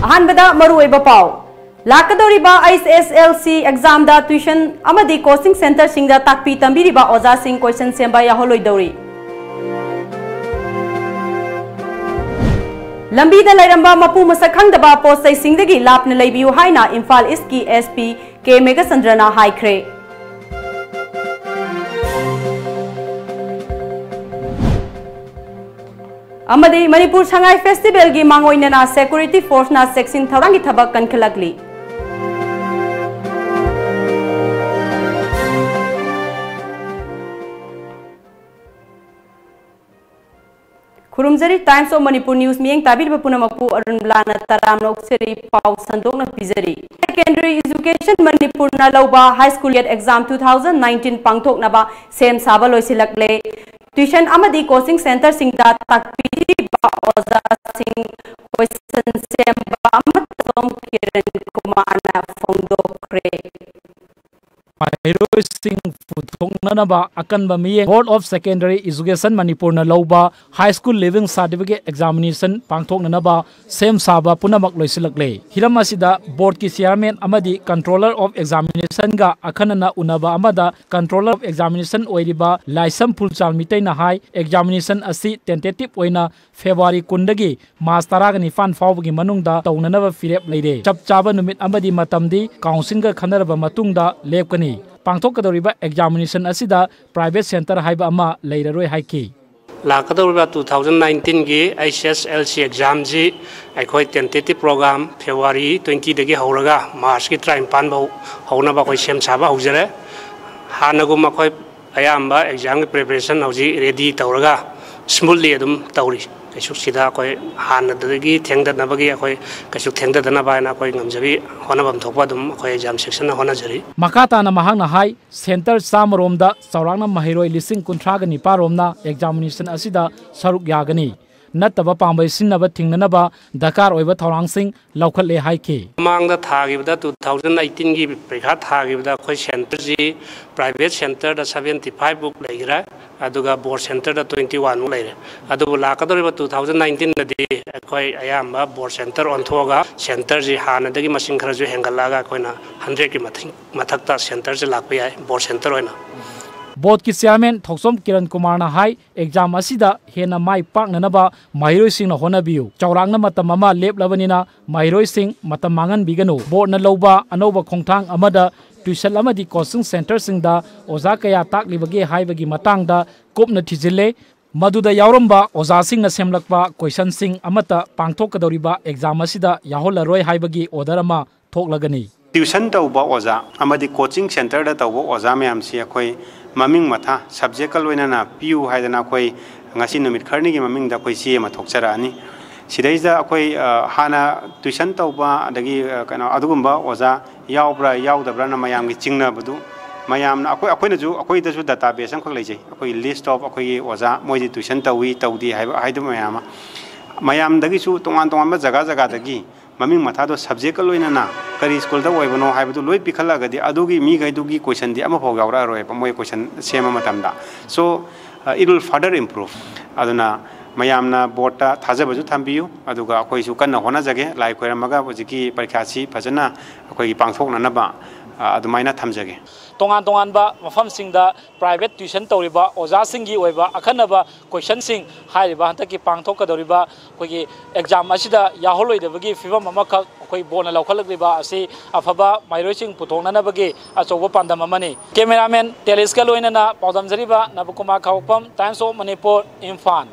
अहानबदा मरुओइबा pav लकादोuriba HSLC exam da tuition amadi coaching center singda takpi-tambiriba ojasing question semba yaohalloidouri Lambida leiramba mapu masak khangdaba pot-chei singdagi lapna leibiyu haina Imphal East SP K.Meghachandrana haikhre amadi Manipur sangai festival gi mangoinana security force na cheksin-thouranggi thabak kankhatlakli Kurumjari Times of Manipur News miyeng tabir bapunamapu Arunbala na taramna ukseri pau sandok na pizari. Secondary Education Manipur na lauba high school yet exam 2019 pangthok na ba sem saba loisilakle. Tuition amadi coaching center singda takpi-tambiriba ojasing question semba amatom kiran kumana khre. Sing Puthongnanaba Akanba Miyeng Board of Secondary Education Manipur na lauba high school living certificate examination pangthoknanaba sem saba punamak loisilakle hiram asida board ki chairman amadi controller of examination ga akhanana unaba amada controller of examination oiriba laisam phulchal mitai na hai examination asi tentative oina February kundagi March 19 fawgi manungda taunanaba firep leire chap chaba numit amadi matamdi council ga khanaraba matungda lepkani Pangthokkadouriba examination asida private center haiba ama leiraroi haiki lakadouriba 2019 gi HSLC exam ji akhoi tentative program February 20 dagi horaga March gi 35 bau hona ba koi sem saba hojare hanagum akhoi ayamba exam preparation hoji ready tawraga smoothly adum tawri kaisuk sida koi hana dagi thengdanabagi akhoi kaisuk thengdana ba na koi ngamjabi honabam thokpa dum akhoi exam section na hona jari makata na mahang na hai center samromda saurangna mahiroi lising kunthraga ni paromna examination asida saruk yagani nataba pambai sinnaba thingnanaba dakar oiba thorangsing laukhatle haike mangda thagibda 2018 gi prekha thagibda khoi center ji private center da 75 book leira aduga board center da 21 leire adu lakadouriba 2019 da di khoi ayamba board center on thoga center ji hana dagi masing khara ju hengalaga khoina 100 ki mathakta center ji lakpa yai board center oina Board ki chairman Thoksom Kiran Kumar na hai exam asida hena mai paknanaba mahiroi sing na honabiu chaurangna matam ama leplabanina mahiroi sing matam mangan biganu board na loba anoba khongthang amada tuition amadi coaching center singda oja kaya taklibagi haibagi matangda kopna thijile maduda yauramba ojasing na semlakpa question sing amata pangthokkadouriba exam asida yaholaroi haibagi order ama thoklagani tuition tauba oja amadi coaching center da tauba oja mayam si akhoi maming matha subject loinana piu haidana khoi ngasi numit kharni gi maming da khoi si ma thokchara ani sidaida akhoi hana tuition tauba adagi kana adugumba oja yaubra yaudabra na mayam gi chingna badu mayam na akhoi na ju akhoi da ju database am khaklei jai akhoi list of akhoi gi oja moi di tuition tawi taudi haidu mayam dagi su tongan tongan ba jaga jaga dagi maming matha do subject loinana kari school da oibano haibadu loi pikhala gadi adugi mi gaidugi question di ama phog yaura roi pa moi question sema matamda so it will further improve aduna mayamna board ta thajabaju thambiyu aduga akoi su kanna hona jage lai khoiramaga bojiki parikha si phajana akoi gi pangthokna na ba adumaina thamjage tongan tongan ba mafam singda private tuition tawriba ojasing gi oiba akhanaba question sing haiba hantaki pangthokkadouriba koigi exam asida yaholloi fibam amaka koi bona laukhalakliba asi afaba mairoi sing puthongnanabagi achoba pandam amani cameraman teleska loina na paudamjariba nabukuma khawpam Times of Manipur Imphal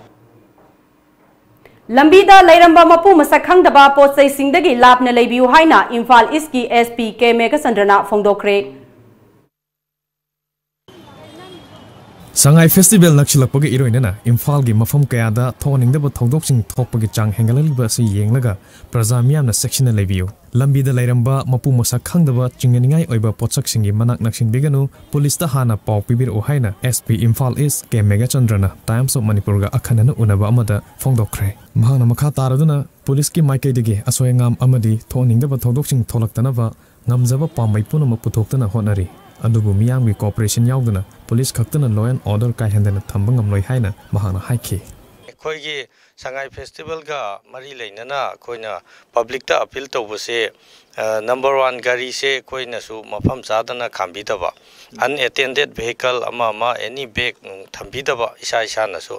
Lambida leiramba mapu masak khangdaba pot-chei singdagi lapna leibiyu haina Imphal East ki SP K.Meghachandrana phongdokhre Sangai festival nakshilakpagi iroinana Imphal gi mafam kayada thoningdaba thodokching thokpagi chang hengalaliba si yenglaga praja miyamna section leibiyu Lambida leiramba mapu masak khangdaba chinganingai oiba potsak singi manak naksin biganu police ta hana paw pibir o haina SP Imphal East K.Meghachandrana Times of Manipur ga akhanana unaba amada phongdokhre mahana makha taraduna police ki maikaidagi asoyangam amadi thoningdaba thodokching tholaktanaba ngamjaba pamai punama puthoktana honari adubu miyamgi cooperation yauduna police khaktana law and order kai hendana thamba ngamloi haina mahana haikhe खोई Sangai festival का मरी लेना खोइना public ता appeal तौबसे number 1 गाड़ी से कोई नसु मफम चादना खांबीदबा अनअटेंडेड व्हीकल अमा एनी बैग थंबीदबा इसा इसा नसु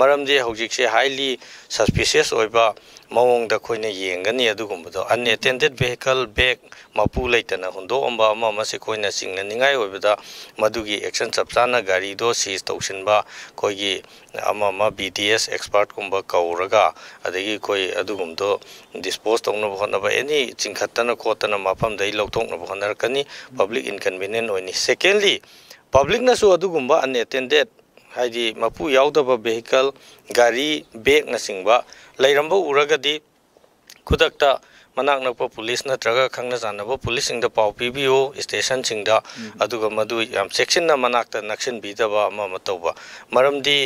मरमदे हौजिक से हाईली सस्पिशियस ओइबा मवोंगदा खोइना येंगनी अदुगुंबदो अनअटेंडेड व्हीकल बैग मापू लेतना हुंदोअंबा अमा से खोइना सिंगनिंगाई ओइबदा मदुगी एक्शन चपचाना गाड़ी दो सीज तौसिनबा कोई अमा BTS एक्सपर्ट कुंबा कौरगा अदगी कोई अदुगुंबदो डिस्पोज तौनब होनबा एनी चिंखतना खोतना मफम दई लौथोंनब होनरकनी पब्लिक इनकन्वीनियंट ओइनी सेकेंडली पब्लिक नसु अदुगुंबा अनअटेंडेड हाइदी मपू याउदबा व्हीकल गाड़ी bag नसिंगबा leirambo uragadi khudakta manak nakpa police natraga khangna janaba police singda pau pibiyo station singda aduga madu yam section na manakta nakshin bidaba ama matoba maramdi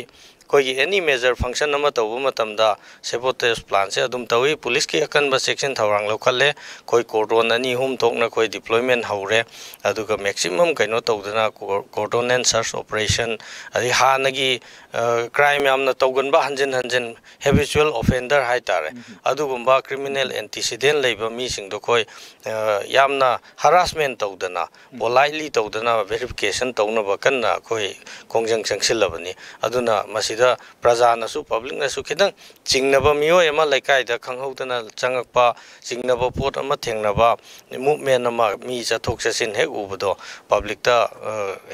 कोई any major function अमा तौबा मतमदा sabotage plan से अदुम Tawi police की अकनबा section थौरांग लौखले कोई कोर्डोन अनी हुम थोकना कोई डिप्लॉयमेंट हौरे अदुगा मैक्सिमम कइनो तौदना कोर्डोन एंड सर्च ऑपरेशन अदि हानगी क्राइम यामना तौगनबा हंजन हंजन हैबिचुअल ऑफेंडर हाय तारे अदुगुंबा क्रिमिनल एंटीसीडेंट लेबा मी सिंगदो कोई यामना हरासमेंट तौदना पोलाइटली तौदना वेरिफिकेशन तौनबा कन्ना कोई कोंजंग संगसिलबनी अदुना मसी प्रजा नसु पब्लिक नसु खिदंग चिंगनबा मियो एमा लेकाइदा खंगहौदना चंगकपा चिंगनबा पोट अमा थेंगनबा मूवमेंट अमा मी चथोक चसिन हेक उबदो पब्लिक ता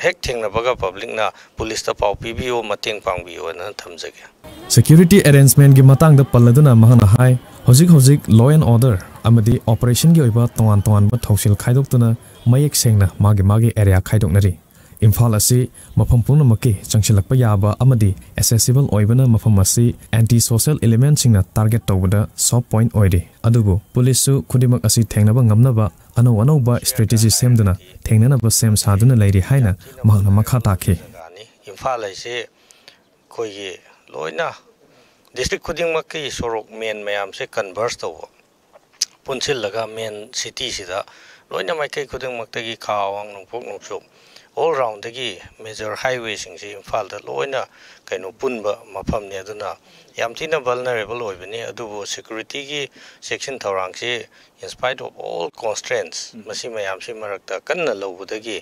हेक थेंगनबगा पब्लिक ना पुलिस ता पाउ पिबियो मतेंग पांगबियो ना थमजगे सिक्योरिटी अरेंजमेंट की मतंग द पल्लदना महना हाई होजिक लॉ एंड ऑर्डर अमदी ऑपरेशन की ओइबा तोंगान तोंगान बा थौसिल खाइदोक्तना मयेक सेंगना मागे एरिया खाइदोक्नरी इम्फाल असी मफम पुनमकी चंगसिलकपा याबा अमदी एक्सेसिबल ओइबना मफम असी एंटी सोशल एलिमेंट सिंगना टारगेट तौबदा सॉफ्ट पॉइंट ओइदे अदुबु पुलिसु खुदिमक असी थेंगनबा नगमनबा अनौबा स्ट्रेटेजी सेमदना थेंगननबा सेम सादुना लेरि हाइना महना मखा ताखि इम्फाल असी कोई लोइना डिस्ट्रिक्ट खुदिमकी सोरोक मेन मयाम से कन्वर्स तौबो पुनसिलगा मेन सिटी सिदा लोइना माइकै खुदिमक्तगी खावांग नोंपोक नोंसो all round the major highway sing Imphal the loina kaino punba mafam ne aduna yam thina vulnerable oibani adubu security gi cheksin-thouranggi in spite of all constraints masi mayam si marakta kanna lobudagi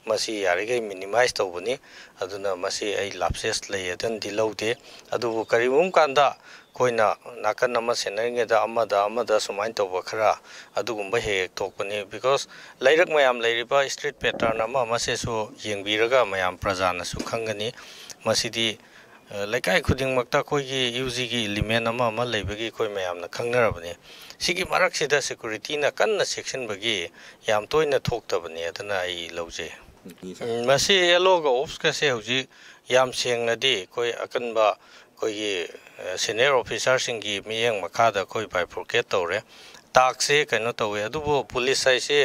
masi yarigai minimize tawbani aduna masi ai lapses lay adan dilaude adubu karimum kanda Koyna नाकन नम सेनरिंगेदा अमदा सुमाइन तौबा खरा अदुगुंबा हेक थोकपनी because लैरक मयाम लैरिबा street pattern अमा मसेसु येंगबिरगा मयाम प्रजानसु खंगनी मसिदी लैकाय खुदिंगमक्ता कोइगी यूजीगी element अमा लैबगी कोइ मयामना खंगनरबनी सिगी मरकसिदा security ना कन्ना section बगी याम तोइना थोक्तबनी अदना आई लौजे मसी एलोगा offs का से हुजी याम सेंगनदी कोइ अकनबा कोई सीनियर ऑफिसर सिंगी मियंग मखादा कोई बाइफोर्केट तौरे ताक से कनो तौवे अदुबो पुलिस से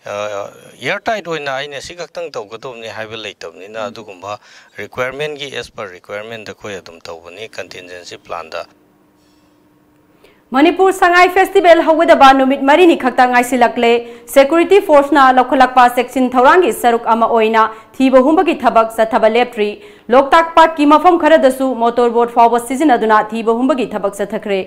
एयर टाइट होइना आइने सिगक्तंग तौगदोमनि हाइबे लेतबनिना अदुगुंबा रिक्वायरमेंट की एज पर रिक्वायरमेंट द कोई अदुम तौबनी कंटिजेंसी प्लान दा मणिपुर संगाई फेस्टिवल हौगदबा नुमित मरिनी खक्ता ngaisilakley security force na lokhalakpa cheksin-thouranggi saruk ama oina thiba humbagi thabak sathaba leptri loktak park ki mafam kharadasu motorboat fawba sizinaduna thiba humbagi thabak sathakre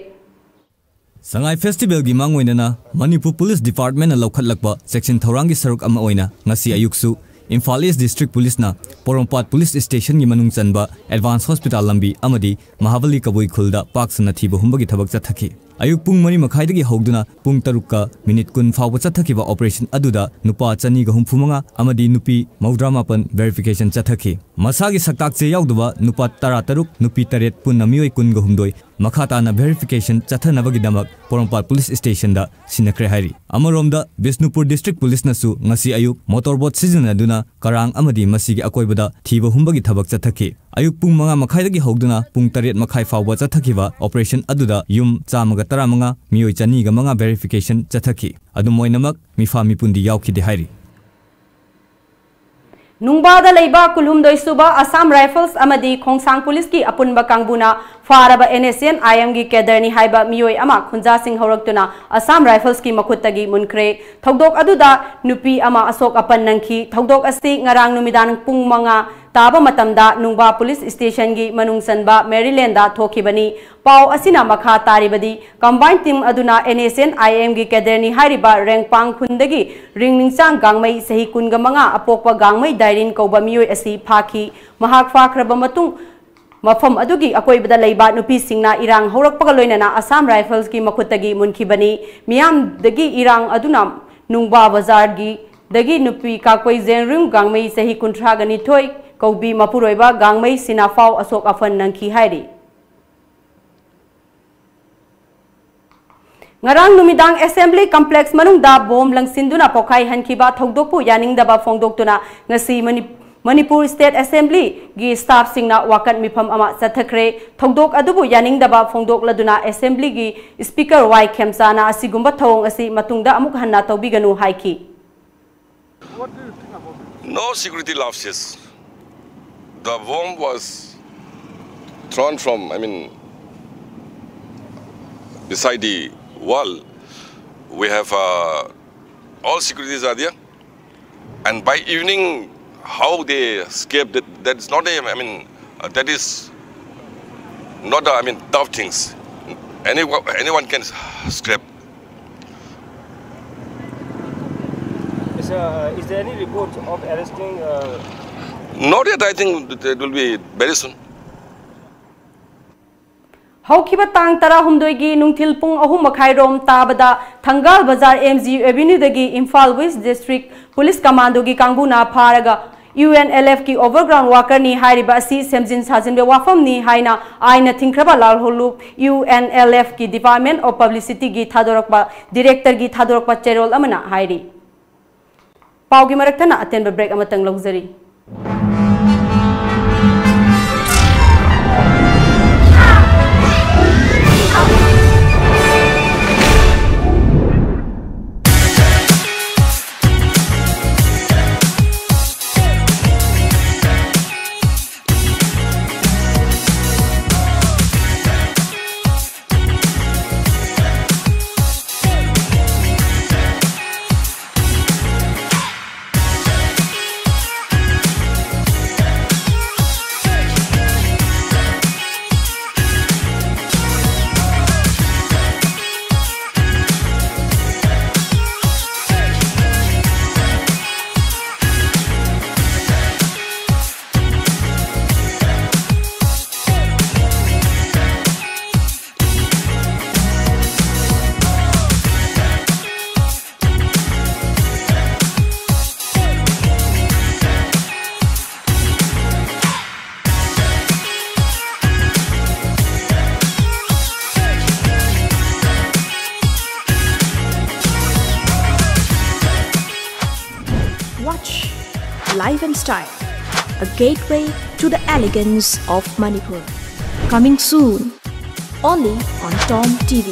Sangai festival की mangoinana मणिपुर पुलिस डिपार्टमेंट ना lokhatlakpa cheksin-thouranggi saruk ama oina ngasi ayuksu Imphal East District Police na Porompat Police Station की मनूंग चनबा advance hospital लंबी अमदी महाबली कबुई खुलदा पाक सना थीबा हुंबगी थबक चथकी अयुक पुंग money मखाइदगी हौदुना पुंग तरुक्का minute कुन फावबा चथकीबा operation अदुदा नुपा चनी ग हुंफुमंगा अमदी नुपी मौद्रा मापन verification चथकी मसागी सक्ताक चे याउदबा नुपा तरा तरुक नुपी तरेत पुन नमियोय कुन ग हुंदोय मखाताना वेरिफिकेशन चथनबगी दमक पोरमपाट पुलिस स्टेशन दा सिनक्रे हाइरी अमरोमदा बिष्णुपुर डिस्ट्रिक्ट पुलिस नसु ngasi ayuk motorboat sizinaduna karang amadi masigi akoibada thiba humbagi thabak chathaki ayuk pung manga makhaidagi hogduna pung taret makhai fawba chathakiba operation aduda yum chamaga taramanga miyoi chani ga manga verification chathaki adumoinamak mifami pundi yaukide hairi Nungbada leiba kulhumdoi suba Assam Rifles amadi Khongsang Police ki apunba kangbuna faraba NSN IM gi kedarni haiba miyoi ama khunja sing horaktuna Assam Rifles ki makhutagi munkre thogdok aduda nupi ama asok apan nangki thogdok asti ngarang numidan pung manga ताबा मतमदा नुंगबा police station की मनुंग सनबा Maryland दा थोखिबनी पाव असिना मखा तारिबदी combine team अदुना NSN IM की कैडरनी हारिबा रेंगपांग खुंदगी रिंगनिंगचांग गांगमई सही कुनगा मंगा अपोकवा गांगमई दाइरिन कौबा मियोय असि फाखी महाक फाखरबा मतुंग मफम अदुगी अकोइबदा लैबा नुपीसिंगना इरांग हौरकपगा लोइनना Assam rifles की मखुतगी मुनखिबनी मियामदगी इरांग अदुना नुंगबा बाजार की दगी नुपी काकोई जेंरुंग गांगमई सही कुंथ्रागा निथोय कौबी मपुरोइबा गांगमई सिनाफाव अशोक अफन नंखी हाइरी ngarang numidang assembly complex manungda bom langsinduna pokhai hankiba thogdokpu yaningdaba phongdoktuna ngasi Manipur State Assembly gi staff singna wakat mifam ama chathakre thogdok adubu yaningdaba phongdok laduna assembly gi speaker Y Khemsana asigumba thong asi matungda amuk hanna tawbiganu haiki. No security lapses. The bomb was thrown from, beside the wall. We have all securities are there, and by evening, how they escaped, that's not that is not tough things. Anyone can escape. Is there any report of arresting? Not yet. I think it will be very soon. Haukiba tang tara humdoigi nungthil pung ahum makhairom tabada Thangal Bazar MG Avenue dagi Imphal West District Police Commando gi kangbuna pharaga UNLF ki overground worker ni hairiba si semjin sajinbe wafam ni haina aina thingkraba lal holup UNLF ki Department of Publicity gi thadorokba director gi thadorokba cherol amana hairi paugi maraktana atenba break amatang logzari. Life and Style, a gateway to the elegance of Manipur. Coming soon, only on Tom TV.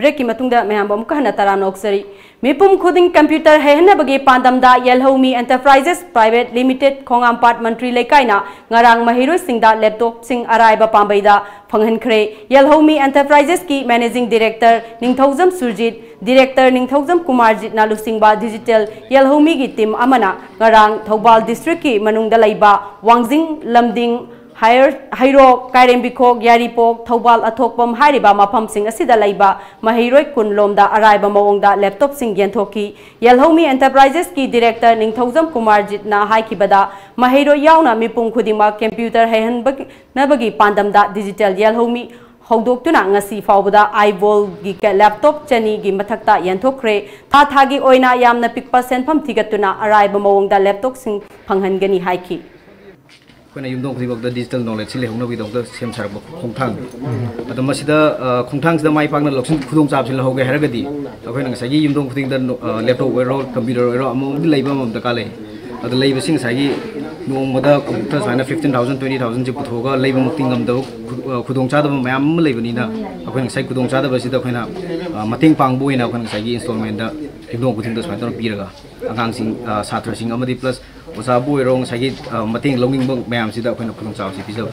Break ki matungda mayamba mukahna taran oksari mipum khuding computer haina bagi pandamda Yelhomi Enterprises Private Limited khongampat mantri lekaina ngarang mahiro singda laptop sing araiba pambaida phanghankhre Yelhomi Enterprises ki managing director Ningthaujam Surjit director Ningthaujam Kumarjit na lusingba digital Yelhomi gi team amana ngarang Thoubal district ki manungda laiba Wangjing Lamding Hairo Kairembiko Yaripok Thoubal Athokpam Hariba Mafam Sing Asida Laiba Mahiroi Kun Lomda Araiba Mawongda laptop Sing Yenthoki Yelhomi Enterprises ki director Ningthaujam Kumarjit na haikibada Mahiro Yauna Mipung Khudima computer Hehanbagi Nabagi Pandamda digital Yelhomi Hogdoktuna ngasi fawbada eyeball gi laptop chani gi mathakta yanthokre tha thagi oina yamna pikpa senpham thigatuna araiba mawongda laptop sing phanghangani haiki When you don't give the digital knowledge, you don't know the same sort of Kongtang. But the Masida Kongtangs, the my partner looks in Kudong Sabs in Hoga Heragadi. So when I say you don't think the laptop or computer among the labor of the Kale. The labor sings I no mother computers and 15,000, 20,000 to Hoga, labor Mutingam the Kudong Chadam, Mam Labanina. When I say Kudong Chadam, Vasida Mating Pangbu in our Sagi installment, you don't put in the sweater of Piraga. Agangsing Satra Sing Amadi plus was a boy wrong Sagi Mating Longing Book Mam Sida when a Kudong South episode.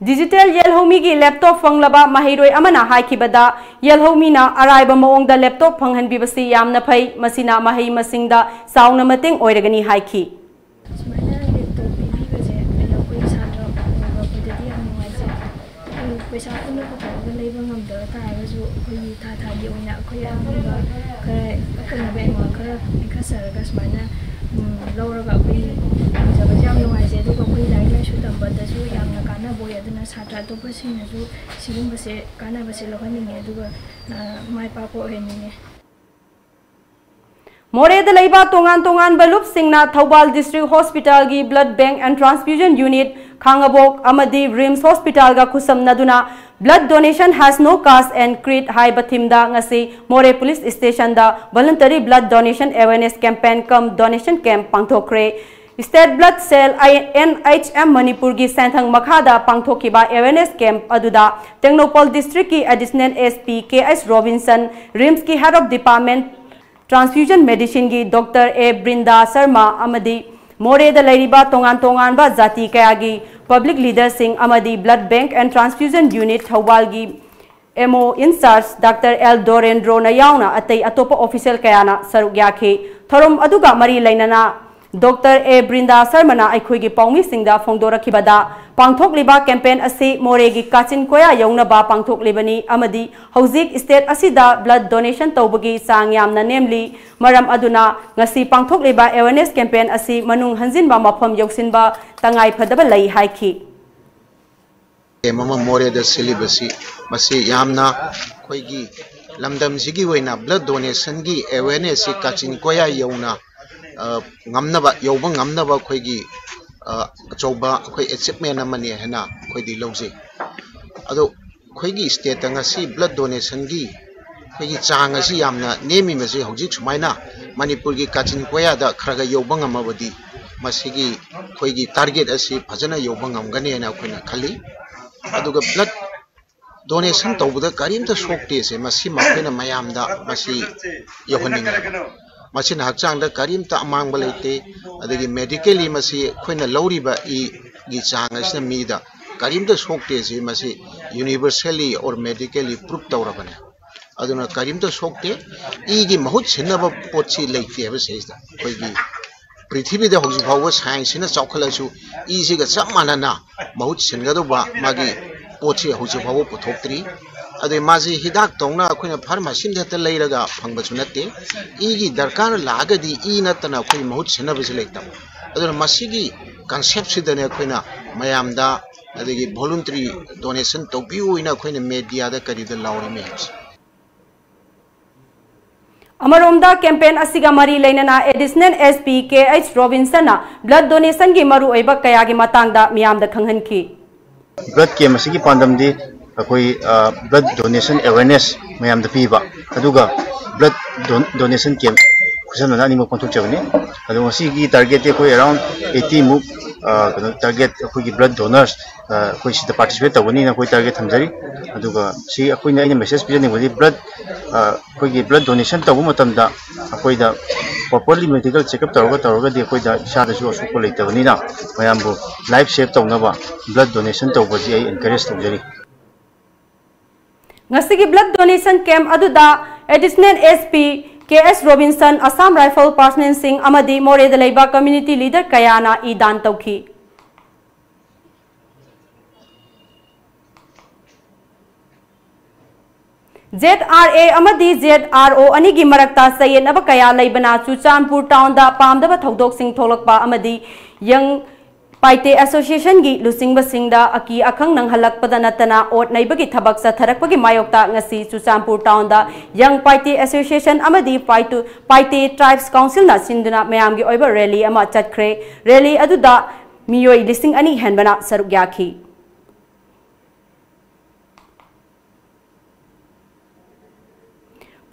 Digital Yelhomi gi laptop fanglaba mahiroi amana haikibada Yelhomi na araiba maongda laptop phanghanbibasi yamna phai masina mahai masingda sauna mateng oiragani haiki. Moreda leiba tongan balup singna Thobal District Hospital gi Blood Bank and Transfusion Unit Khangabok amadi Rims Hospital ga khusam naduna blood donation has no caste and creed hai bathimda ngasi More Police Station da voluntary blood donation awareness campaign cum donation camp pangthokre. State Blood Cell NHM Manipur gi Santhang Makhada pangthokiba awareness camp aduda Technopol District ki additional SP K.S. Robinson Rims ki Head of Department Transfusion Medicine gi Dr. A. Brinda Sharma amadi More da leiriba tongan ba jati kaya gi public leaders sing amadi Blood Bank and Transfusion Unit Thobal gi MO in charge Dr. L. Dorendro na yauna atay atopa official kaya na saruk yakhe thorom aduga mari lainana Dr. A. Brinda Sharma aikhoi gi paumi singda phongdora khibada pangthok liba campaign asi More gi kachin koya yauna ba pangthok libani amadi hauzik state asida blood donation tawbagi sang yamna namely maram aduna ngasi pangthok liba awareness campaign asi manung hanjin ba mafam yoksinba tangai phadaba lai haiki mama More da syllabus masi yamna khoi gi lamdam sigi hoina blood donation gi awareness kachin koya yauna ngamnaba yoba ngamnaba khoigi achauba khoi achievement amani hena khoidi lawje ado khoigi state ngasi blood donation gi khoigi chang asi yamna nemi mase hojik sumaina Manipur gi kachin koya da khraga yoba ngamabadi masigi khoigi target asi phajana yoba ngamgani na khoina khali aduga blood donation tawbuda karimta sokte se masi makhena mayamda masi yohaninga Machin hakchang da karim ta amang balete adagi medically masi khoina lauriba I gi chang asna mida karim ta sokte se masi universally or medically proof tawrabane aduna karim ta sokte I gi mahut chinaba pot-chei leite ba seista khoi gi prithvi da hoji bhawa science na chawkhalasu I si ga chamanana mahut chingado ba magi pot-chei hoji bhawa puthoktri ade maji hidak tongna khoina pharmacy da leiraga phangba chunate igi darkar lagadi I natana khoi mahut chena bisi lekta aduna masigi concept sidane khoina mayamda adegi voluntary donation topiu ina khoina media da karida lawri me Amaromda campaign asiga mari lainana additional SP K.H. Robinson blood donation gi maru oiba kaya gi matangda miyamda khanghanki blood came asigi pandamdi akoi blood donation awareness mayam da piba aduga blood donation camp kusan na ni mo kontok chabni adu ngasi gi target e koi around 80 mu target akoi gi blood donors koi si participate tawani na koi target thamjari aduga si akoi na message pijani bodi blood koi gi blood donation tawu matam da akoi da properly medical checkup tawga de koi da sha da su asuk ko leitawani na mayam bu life save tawna ba blood donation tawbaji ai encourage tawjari Ngasigi blood donation camp aduda additional SP K.S. Robinson Assam Rifle Personnel Singh amadi More da leiba community leader kayana idan tawki ZRA amadi ZRO anigi marakta sayen aba kaya leibana Chuchanpur town da pamdaba thodok sing tholakpa amadi yang Paite Association gi lusingba singda aki akhang nang halak padanatana ot naibagi thabak sa tharakpagi mayokta ngasi Chuchanpur town da Young Paite Association amadi Paite Tribes Council na sinduna mayam gi oiba rally ama chatkre rally aduda miyoi listing ani henbana saruk yakhi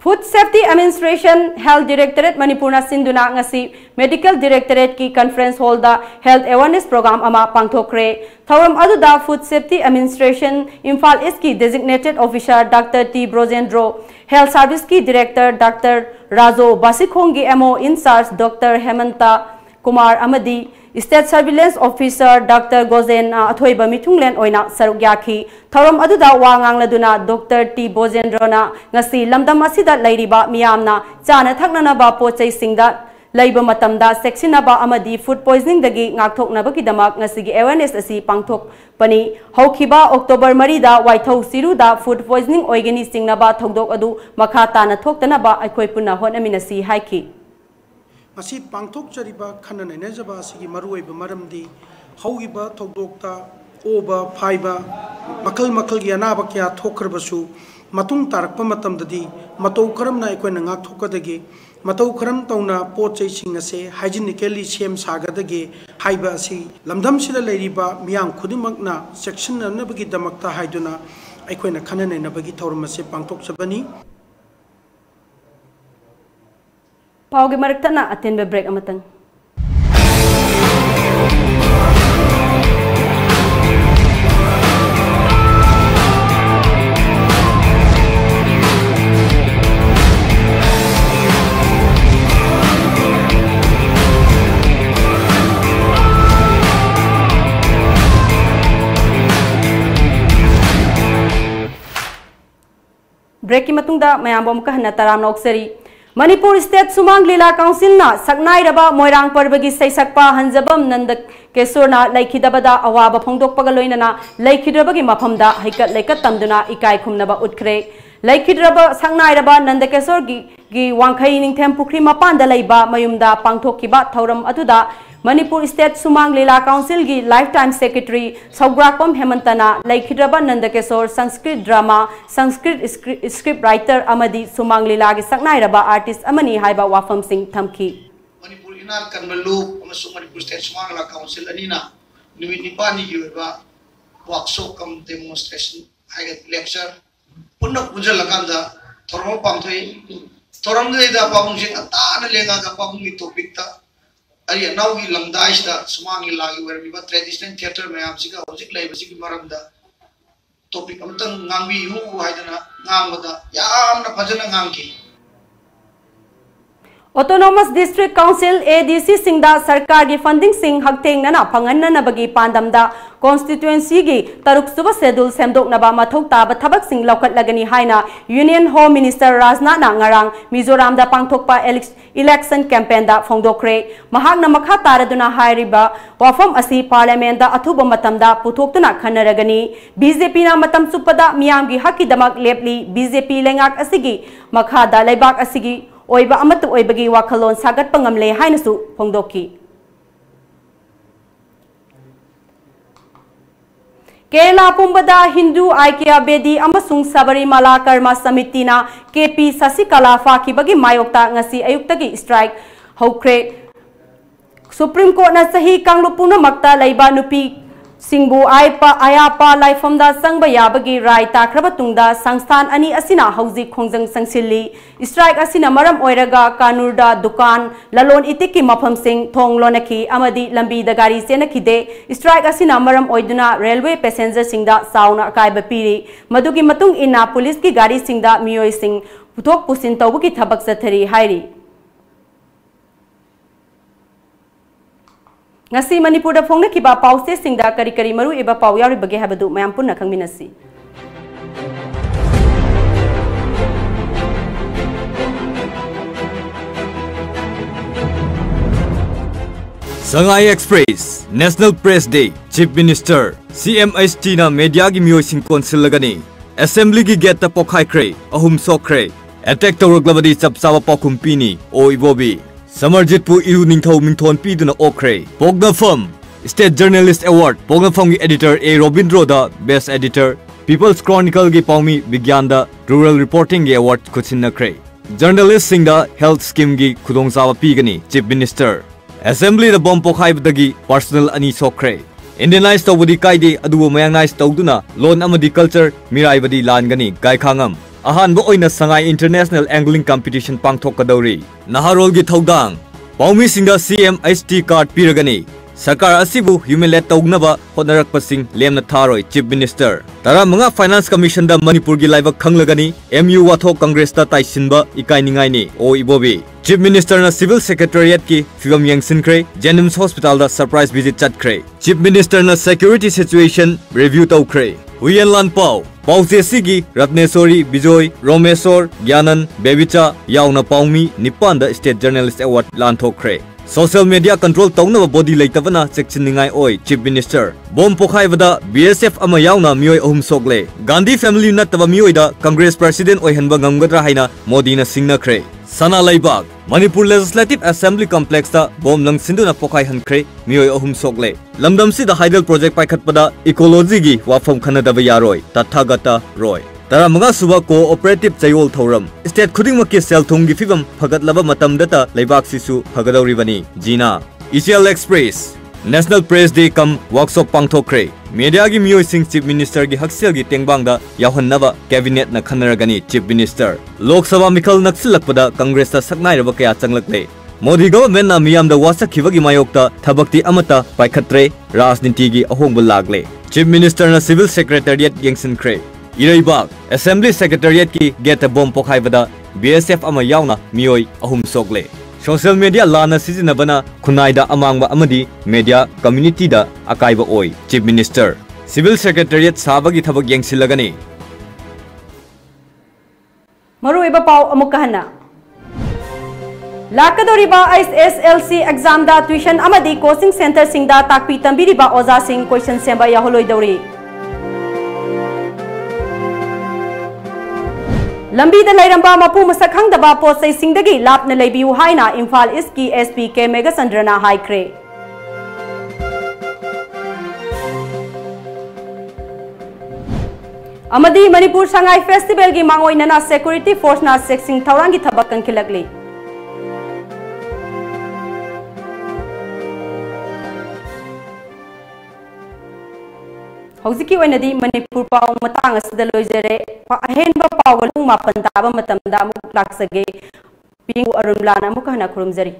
Food Safety Administration Health Directorate Manipur na sinduna ngasi Medical Directorate ki conference hall da health awareness program ama pangthokre thoram aduda Food Safety Administration Imphal East ki designated officer Dr. T Brojendro Health Service ki Director Dr. Razo Basikhong gi MO in charge Dr. Hemanta Kumar amadi State Surveillance Officer Dr. Gozen Athoiba Mithunglen oina saruk yaki thorom aduda wa ngangladuna Dr. T Bojendrana ngasi lamdam asida leiriba miyamna chana thaknana ba pot-chei singda leiba matamda cheksin-thouranggi amadi food poisoning dagi ngakthoknabagi damak ngasigi awareness asi pangthok pani haukiba October 3 da waithau siru da food poisoning oigani singnaba thodok adu makha tana thoktanaba aikhoi punna honaminasi haiki Masih pangtok cariba khana nainajaba sigi maruoiba maramdi haugiba thodokta oba phaiba makal gi anaba kya thokrabasu matung tarakpa matamdadi matou karamna aikoina ngak thokadagi matou karam tauna pot-chei sing ase hygienically sem sagadagi haiba asi lamdam sida leiriba miyam khudimakna section nabagi damakta haiduna aikoina khana nainabagi thorum ase pangtok chabani Pauge marakna atenbe break amatang. Break ki matungda mayam bom kahna taram nokseri Manipur State Sumang Lila Council na saknai raba moirang parbagi saisakpa hanjabam nanda kesurna laikidabada awaba phongdok pagaloina na laikidrabagi maphamda haikat laikat tamduna ikai khumnaba utkre laikidraba saknai raba nanda kesur gi wangkhai ningthem pukri mapanda laiba mayumda pangthokiba thauram atuda Manipur State Sumang Lila Council gi Lifetime Secretary Saugrakpam Hemantana Laikhidraba Nandakesor Sanskrit drama Sanskrit script writer amadi Sumang Lila gi saknai raba artist amani haiba wafam sing thamki Manipur inar kanbalu amasung Manipur State Sumang Lila Council anina numit nipani giba workshop kam demonstration haigat lecture punnak punjalakanda thorom pamthoi thorom deida pabung sing ata na lenga ga pabung ni topic ta Ari now we Lambida da Sumangi lagi where we traditional theatre mayam siga hojik lai basigi maramda topic amtang ngangbi hu haidana ngangada yamna phajana ngangki Autonomous District Council ADC Singda Sarkar gi funding sing hakteng nana phangan na bagi pandamda constituency gi taruk suba schedule semdok naba mathok taba thabak sing laukat lagani haina Union Home Minister Rajna na ngarang Mizoram da pangthokpa election campaign da phongdokre mahak na makha taraduna hairiba wafam asi parliament da athuba matamda puthokna khanaragani BJP na matam supada miyam gi hakki damak lepli BJP lengak asigi makha da leibak asigi Oiba amatu oibagi wakalon sagat pangamle hainasu phongdoki Kerala pumbada Hindu Aikya Bedi amasung Sabarimala Karma Samiti na KP Sasikala fakibagi mayokta ngasi ayuktagi strike haikhre Supreme Court na sahi kanglupuna makta laiba nupi Singbu ayapa laifamda sangba yabagi rai takrabatungda sangstan ani asina hauji khongjang sangsilli strike asina maram oiraga kanurda dukan lalon itiki mafam sing thong lonaki amadi lambida gari senakide strike asina maram oiduna railway passenger singda sauna kaiba piri madugi matung ina police ki gari singda miyoi sing puthok pusin tawbuki thabak sathari hairi Ngasi Manipur da phongna kiba pause singda kari kari maru eba pau yari bage habadu mayam punna khangminasi Sangai Express National Press Day Chief Minister CMHT na media gi miyoi sing council lagani Assembly gi get ta haikhre ahum sokre attack tawraglabadi chapsawa pakumpini o ibobi Samarjitpu iru ningthau mingthon piduna okre Pogna Firm State Journalist Award Pogna Firm Editor A Robindro da Best Editor People's Chronicle gi Paumi Vigyanda Rural Reporting gi Award khutsinakre Journalist Singda Health Scheme gi khudongsawa pigani Chief Minister Assembly da bomb pokhaibdagi personal ani sokre Indianize tawbudi kaide adubu mayangnaize tawduna Loan amadi culture miraibadi langani gai khangam Ahanba oina Sangai International Angling Competition pangthokadauri Naharol gi thodang Paumi singda CMHT card piragani सरकार असिबु humiliate तौगनबा होनरकपसिंग Lemna थारोय chief minister तारा मंगा finance commission दा मणिपुर गी लाइबक खंगलगनी MU वाथो Congress ता ताइसिनबा इकाइनिंगाइनी ओ Ibobi chief minister ना civil secretariat की film यंगसिनख्रे जेनिम्स hospital दा surprise visit चटख्रे chief minister ना security situation review तौख्रे हुयन लान पाव पाउसे सिगी रत्नेश्वरी बिजोय रोमेश्वर ज्ञानन बेबिचा याउना पाउमी निपान दा स्टेट जर्नलिस्ट अवार्ड लान थोख्रे सोशल मीडिया कंट्रोल तौनब बॉडी लेतबना चेक्सिनिंगाई ओय चीफ मिनिस्टर बॉम्ब पोखाइबदा बीएसएफ अमा याउना मियोय अहुम सोगले गांधी फैमिली नतब मियोयदा कांग्रेस प्रेसिडेंट ओयहनबा ngमगद्रा हाइना मोदीना सिंगनख्रे सना लेबाग मणिपुर लेजिस्लेटिव असेंबली कॉम्प्लेक्स दा बॉम्ब लंगसिंदुना पोखाइहनख्रे मियोय अहुम सोगले लमदमसिदा हाइडल प्रोजेक्ट पाइखतपदा इकोलॉजी गी वाफम खनदबा यारोय तथागता रोय तारा मंगा सुबह कोऑपरेटिव चयोल थौरम स्टेट खुदिंग के सेल थुंगी फिबम फगतलबा मतमदता लेबाक सिसु फगदौरिबनी जीना इसीएल एक्सप्रेस नेशनल प्रेस डे कम वर्कशॉप पांगथोख्रे मीडिया की मियोय सिंह चीफ मिनिस्टर की हक्सेल की तेंगबांगदा याहन्नबा कैबिनेट न खनरगनी चीफ मिनिस्टर लोकसभा मिखल नक्सलकपदा कांग्रेस ता सकनाइरबा कया चंगलकले मोदी गवर्नमेंट ना मियामदा वासखिबगी मायोक्ता थबक्ति अमता पाइखत्रे राजनीति की अहोंग लागले चीफ मिनिस्टर न सिविल सेक्रेटरिएट यंगसिनख्रे इरेबाग असेंबली सेक्रेटरिएट की गेट बॉम्ब पोखाइबदा बीएसएफ अमा याउना मियोय अहुम सोगले सोशल मीडिया लाना सिजिनबना खुनाइदा अमांगबा अमदी मीडिया कम्युनिटी दा अकाइबा ओय चीफ मिनिस्टर सिविल सेक्रेटरिएट साबगी थबक यंगसिलगनी मरुइबा पाव अमुकहना लकादोuriba HSLC एग्जाम दा ट्यूशन अमदी कोचिंग सेंटर सिंगदा takpi-tambiriba ojasing question semba yaohalloidouri Lambida leiramba mapu masak khangdaba pot-chei singdagi lapna leibiyu haina Imphal iski SP K.Meghachandrana haikhre amadi Manipur sangai festival gi mangoinana security force na cheksin-thouranggi thabak kankhatlakli Hौजिकी ओइनदी मणिपुर पाव मतंग असदा लोइजरे अहेनबा पाव मापन ताबा मतमदा अमुक लाक्सगे पिंगु अरुणबलाना अमुक हना खुरुमजरी।